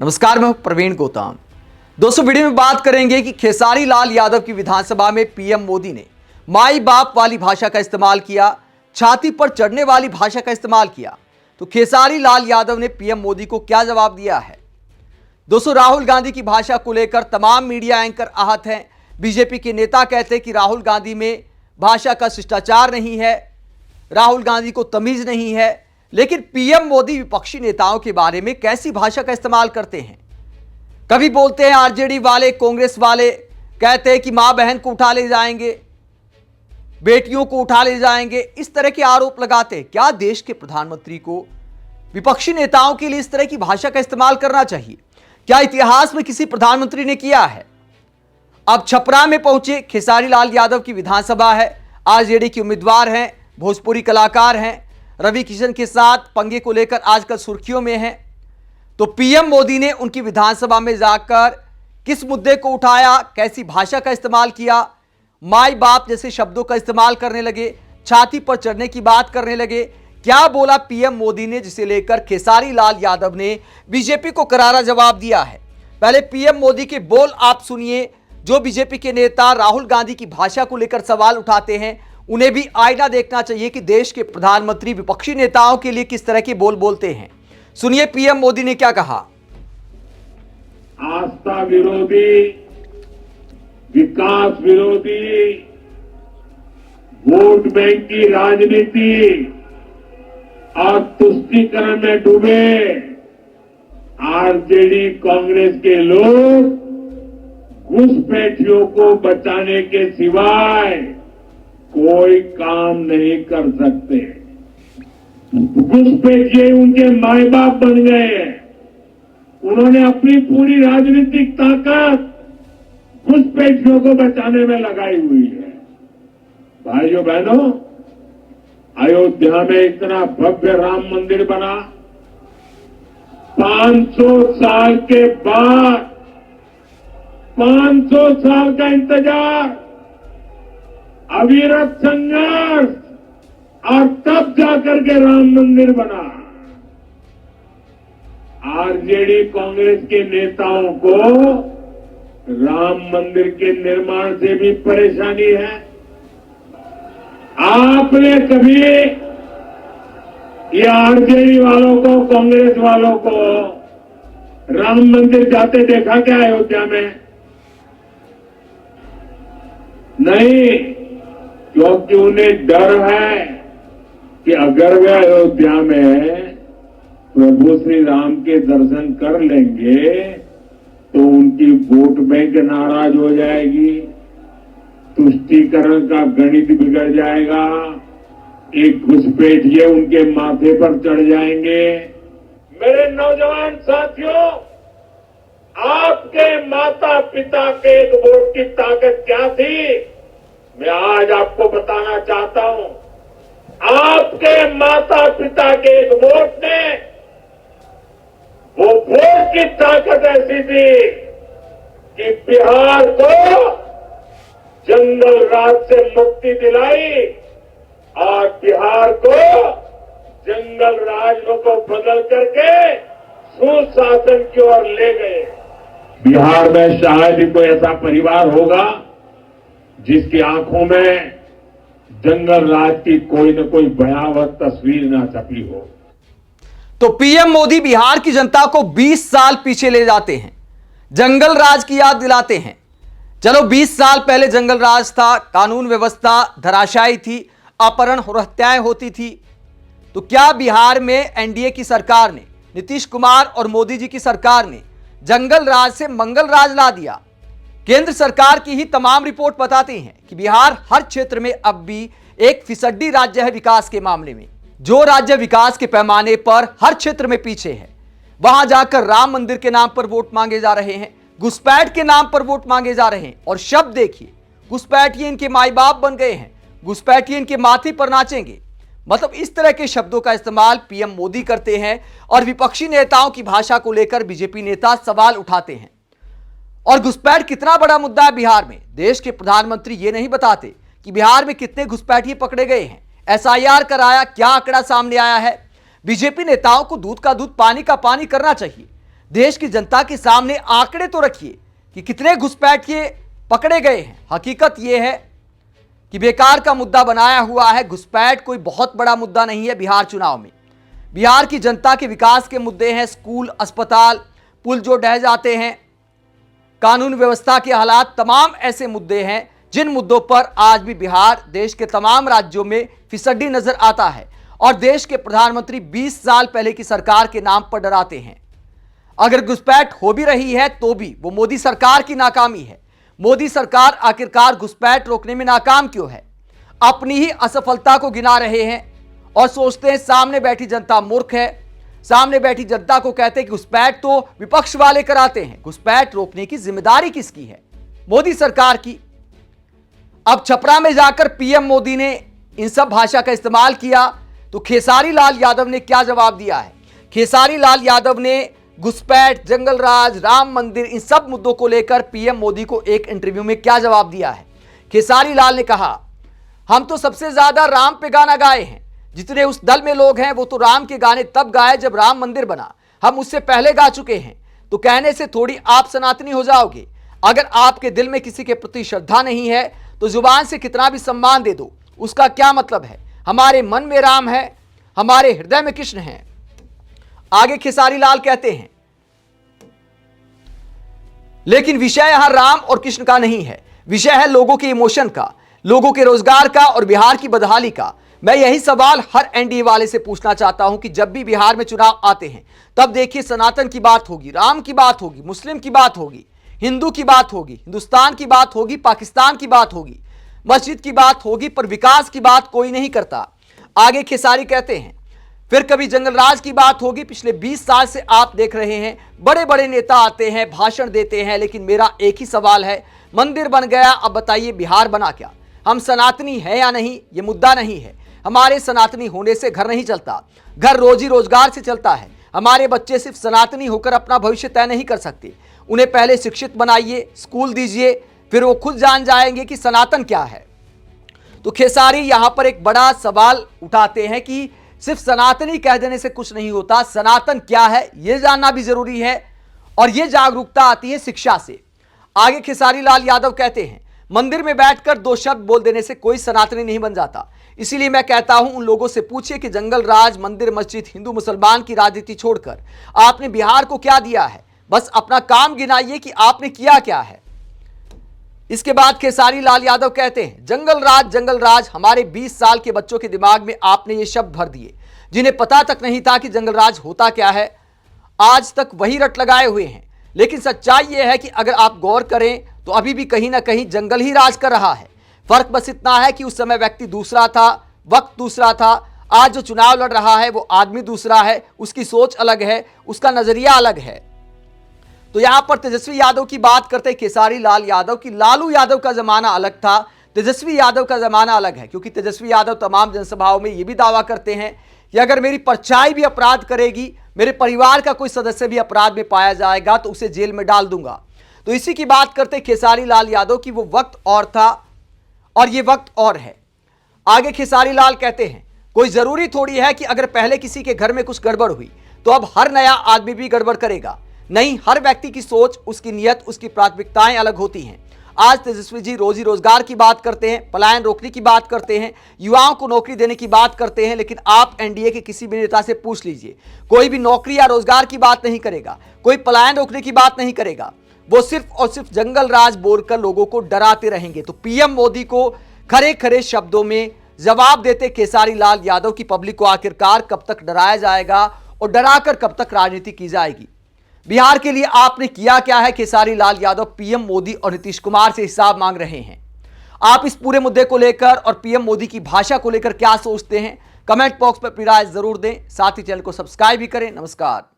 नमस्कार, मैं प्रवीण गौतम। दोस्तों, वीडियो में बात करेंगे कि खेसारी लाल यादव की विधानसभा में पीएम मोदी ने माई बाप वाली भाषा का इस्तेमाल किया, छाती पर चढ़ने वाली भाषा का इस्तेमाल किया। तो खेसारी लाल यादव ने पीएम मोदी को क्या जवाब दिया है? दोस्तों, राहुल गांधी की भाषा को लेकर तमाम मीडिया एंकर आहत हैं। बीजेपी के नेता कहते हैं कि राहुल गांधी में भाषा का शिष्टाचार नहीं है, राहुल गांधी को तमीज नहीं है। लेकिन पीएम मोदी विपक्षी नेताओं के बारे में कैसी भाषा का इस्तेमाल करते हैं? कभी बोलते हैं आरजेडी वाले, कांग्रेस वाले कहते हैं कि मां बहन को उठा ले जाएंगे, बेटियों को उठा ले जाएंगे, इस तरह के आरोप लगाते हैं। क्या देश के प्रधानमंत्री को विपक्षी नेताओं के लिए इस तरह की भाषा का इस्तेमाल करना चाहिए? क्या इतिहास में किसी प्रधानमंत्री ने किया है? अब छपरा में पहुंचे खेसारी लाल यादव की विधानसभा है, आरजेडी के उम्मीदवार हैं, भोजपुरी कलाकार हैं, रवि किशन के साथ पंगे को लेकर आजकल सुर्खियों में हैं। तो पीएम मोदी ने उनकी विधानसभा में जाकर किस मुद्दे को उठाया, कैसी भाषा का इस्तेमाल किया, माई बाप जैसे शब्दों का इस्तेमाल करने लगे, छाती पर चढ़ने की बात करने लगे। क्या बोला पीएम मोदी ने, जिसे लेकर खेसारी लाल यादव ने बीजेपी को करारा जवाब दिया है? पहले पीएम मोदी के बोल आप सुनिए। जो बीजेपी के नेता राहुल गांधी की भाषा को लेकर सवाल उठाते हैं, उन्हें भी आईना देखना चाहिए कि देश के प्रधानमंत्री विपक्षी नेताओं के लिए किस तरह के बोल बोलते हैं। सुनिए पीएम मोदी ने क्या कहा। आस्था विरोधी, विकास विरोधी, वोट बैंक की राजनीति और तुष्टीकरण में डूबे आरजेडी कांग्रेस के लोग घुसपैठियों को बचाने के सिवाय कोई काम नहीं कर सकते। घुसपैठिए उनके माए बाप बन गए हैं। उन्होंने अपनी पूरी राजनीतिक ताकत घुसपैठियों को बचाने में लगाई हुई है। भाइयों बहनों, अयोध्या में इतना भव्य राम मंदिर बना, 500 साल के बाद 500 साल का इंतजार, अविरत संघर्ष, और तब जाकर के राम मंदिर बना। आरजेडी कांग्रेस के नेताओं को राम मंदिर के निर्माण से भी परेशानी है। आपने कभी ये आरजेडी वालों को, कांग्रेस वालों को राम मंदिर जाते देखा क्या अयोध्या में? नहीं, क्योंकि उन्हें डर है कि अगर वे अयोध्या में प्रभु श्री राम के दर्शन कर लेंगे तो उनकी वोट बैंक नाराज हो जाएगी, तुष्टीकरण का गणित बिगड़ जाएगा, एक घुसपैठिए उनके माथे पर चढ़ जाएंगे। मेरे नौजवान साथियों, आपके माता पिता के एक वोट की ताकत क्या थी, मैं आज आपको बताना चाहता हूं। आपके माता पिता के एक वोट ने, वो वोट की ताकत ऐसी थी कि बिहार को जंगल राज से मुक्ति दिलाई और बिहार को जंगल राज को बदल करके सुशासन की ओर ले गए। बिहार में शायद ही कोई ऐसा परिवार होगा जिसकी आंखों में जंगल राज की कोई न कोई भयावह तस्वीर ना छपी हो। तो पीएम मोदी बिहार की जनता को 20 साल पीछे ले जाते हैं, जंगल राज की याद दिलाते हैं। चलो, 20 साल पहले जंगल राज था, कानून व्यवस्था धराशायी थी, अपहरण और हत्याएं होती थी। तो क्या बिहार में एनडीए की सरकार ने, नीतीश कुमार और मोदी जी की सरकार ने जंगल राज से मंगल राज ला दिया? केंद्र सरकार की ही तमाम रिपोर्ट बताती हैं कि बिहार हर क्षेत्र में अब भी एक फिसड्डी राज्य है विकास के मामले में। जो राज्य विकास के पैमाने पर हर क्षेत्र में पीछे है, वहां जाकर राम मंदिर के नाम पर वोट मांगे जा रहे हैं, घुसपैठ के नाम पर वोट मांगे जा रहे हैं। और शब्द देखिए, घुसपैठिए इनके माई बाप बन गए हैं, घुसपैठिए इनके माथे पर नाचेंगे। मतलब इस तरह के शब्दों का इस्तेमाल पीएम मोदी करते हैं और विपक्षी नेताओं की भाषा को लेकर बीजेपी नेता सवाल उठाते हैं। और घुसपैठ कितना बड़ा मुद्दा है बिहार में, देश के प्रधानमंत्री ये नहीं बताते कि बिहार में कितने घुसपैठिए पकड़े गए हैं, एसआईआर कराया, क्या आंकड़ा सामने आया है। बीजेपी नेताओं को दूध का दूध पानी का पानी करना चाहिए। देश की जनता के सामने आंकड़े तो रखिए कि कितने घुसपैठिए पकड़े गए हैं। हकीकत यह है कि बेकार का मुद्दा बनाया हुआ है। घुसपैठ कोई बहुत बड़ा मुद्दा नहीं है बिहार चुनाव में। बिहार की जनता के विकास के मुद्दे हैं, स्कूल, अस्पताल, पुल जो ढह जाते हैं, कानून व्यवस्था के हालात, तमाम ऐसे मुद्दे हैं जिन मुद्दों पर आज भी बिहार देश के तमाम राज्यों में फिसड्डी नजर आता है। और देश के प्रधानमंत्री 20 साल पहले की सरकार के नाम पर डराते हैं। अगर घुसपैठ हो भी रही है तो भी वो मोदी सरकार की नाकामी है। मोदी सरकार आखिरकार घुसपैठ रोकने में नाकाम क्यों है? अपनी ही असफलता को गिना रहे हैं और सोचते हैं सामने बैठी जनता मूर्ख है। सामने बैठी जनता को कहते हैं कि घुसपैठ तो विपक्ष वाले कराते हैं। घुसपैठ रोकने की जिम्मेदारी किसकी है? मोदी सरकार की। अब छपरा में जाकर पीएम मोदी ने इन सब भाषा का इस्तेमाल किया तो खेसारी लाल यादव ने क्या जवाब दिया है? खेसारी लाल यादव ने घुसपैठ, जंगल राज, राम मंदिर, इन सब मुद्दों को लेकर पीएम मोदी को एक इंटरव्यू में क्या जवाब दिया है? खेसारी लाल ने कहा, हम तो सबसे ज्यादा राम पे गाना गाए हैं। जितने उस दल में लोग हैं वो तो राम के गाने तब गाए जब राम मंदिर बना। हम उससे पहले गा चुके हैं। तो कहने से थोड़ी आप सनातनी हो जाओगे। अगर आपके दिल में किसी के प्रति श्रद्धा नहीं है तो जुबान से कितना भी सम्मान दे दो, उसका क्या मतलब है? हमारे मन में राम है, हमारे हृदय में कृष्ण है। आगे खेसारी लाल कहते हैं, लेकिन विषय यहां राम और कृष्ण का नहीं है। विषय है लोगों के इमोशन का, लोगों के रोजगार का और बिहार की बदहाली का। मैं यही सवाल हर एनडीए वाले से पूछना चाहता हूं कि जब भी बिहार में चुनाव आते हैं तब देखिए सनातन की बात होगी, राम की बात होगी, मुस्लिम की बात होगी, हिंदू की बात होगी, हिंदुस्तान की बात होगी, पाकिस्तान की बात होगी, मस्जिद की बात होगी, पर विकास की बात कोई नहीं करता। आगे खेसारी कहते हैं, फिर कभी जंगल राज की बात होगी। पिछले 20 साल से आप देख रहे हैं बड़े बड़े नेता आते हैं, भाषण देते हैं, लेकिन मेरा एक ही सवाल है, मंदिर बन गया, अब बताइए बिहार बना क्या? हम सनातनी है या नहीं, ये मुद्दा नहीं है। हमारे सनातनी होने से घर नहीं चलता, घर रोजी रोजगार से चलता है। हमारे बच्चे सिर्फ सनातनी होकर अपना भविष्य तय नहीं कर सकते। उन्हें पहले शिक्षित बनाइए, स्कूल दीजिए, फिर वो खुद जान जाएंगे कि सनातन क्या है। तो खेसारी यहां पर एक बड़ा सवाल उठाते हैं कि सिर्फ सनातनी कह देने से कुछ नहीं होता, सनातन क्या है यह जानना भी जरूरी है और यह जागरूकता आती है शिक्षा से। आगे खेसारी लाल यादव कहते हैं, मंदिर में बैठकर 2 शब्द बोल देने से कोई सनातनी नहीं बन जाता। इसीलिए मैं कहता हूं उन लोगों से पूछिए कि जंगल राज, मंदिर, मस्जिद, हिंदू मुसलमान की राजनीति छोड़कर आपने बिहार को क्या दिया है? बस अपना काम गिनाइए कि आपने किया क्या है। इसके बाद खेसारी लाल यादव कहते हैं, जंगल राज हमारे 20 साल के बच्चों के दिमाग में आपने ये शब्द भर दिए जिन्हें पता तक नहीं था कि जंगल राज होता क्या है। आज तक वही रट लगाए हुए हैं। लेकिन सच्चाई यह है कि अगर आप गौर करें तो अभी भी कहीं ना कहीं जंगल ही राज कर रहा है। फर्क बस इतना है कि उस समय व्यक्ति दूसरा था, वक्त दूसरा था। आज जो चुनाव लड़ रहा है वो आदमी दूसरा है, उसकी सोच अलग है, उसका नजरिया अलग है। तो यहां पर तेजस्वी यादव की बात करते खेसारी लाल यादव की, लालू यादव का जमाना अलग था, तेजस्वी यादव का जमाना अलग है। क्योंकि तेजस्वी यादव तमाम जनसभाओं में यह भी दावा करते हैं कि अगर मेरी परछाई भी अपराध करेगी, मेरे परिवार का कोई सदस्य भी अपराध में पाया जाएगा तो उसे जेल में डाल दूंगा। तो इसी की बात करते खेसारी लाल यादव की, वो वक्त और था और ये वक्त और है। आगे खेसारी लाल कहते हैं, कोई जरूरी थोड़ी है कि अगर पहले किसी के घर में कुछ गड़बड़ हुई तो अब हर नया आदमी भी गड़बड़ करेगा। नहीं, हर व्यक्ति की सोच, उसकी नीयत, उसकी प्राथमिकताएं अलग होती हैं। आज तेजस्वी जी रोजी रोजगार की बात करते हैं, पलायन रोकने की बात करते हैं, युवाओं को नौकरी देने की बात करते हैं, लेकिन आप एनडीए के किसी भी नेता से पूछ लीजिए, कोई भी नौकरी या रोजगार की बात नहीं करेगा, कोई पलायन रोकने की बात नहीं करेगा। वो सिर्फ और सिर्फ जंगल राज बोलकर लोगों को डराते रहेंगे। तो पीएम मोदी को खरे खरे शब्दों में जवाब देते खेसारी लाल यादव की पब्लिक को आखिरकार कब तक डराया जाएगा और डराकर कब तक राजनीति की जाएगी? बिहार के लिए आपने किया क्या है? खेसारी लाल यादव पीएम मोदी और नीतीश कुमार से हिसाब मांग रहे हैं। आप इस पूरे मुद्दे को लेकर और पीएम मोदी की भाषा को लेकर क्या सोचते हैं? कमेंट बॉक्स पर अपनी राय जरूर दें। साथ ही चैनल को सब्सक्राइब भी करें। नमस्कार।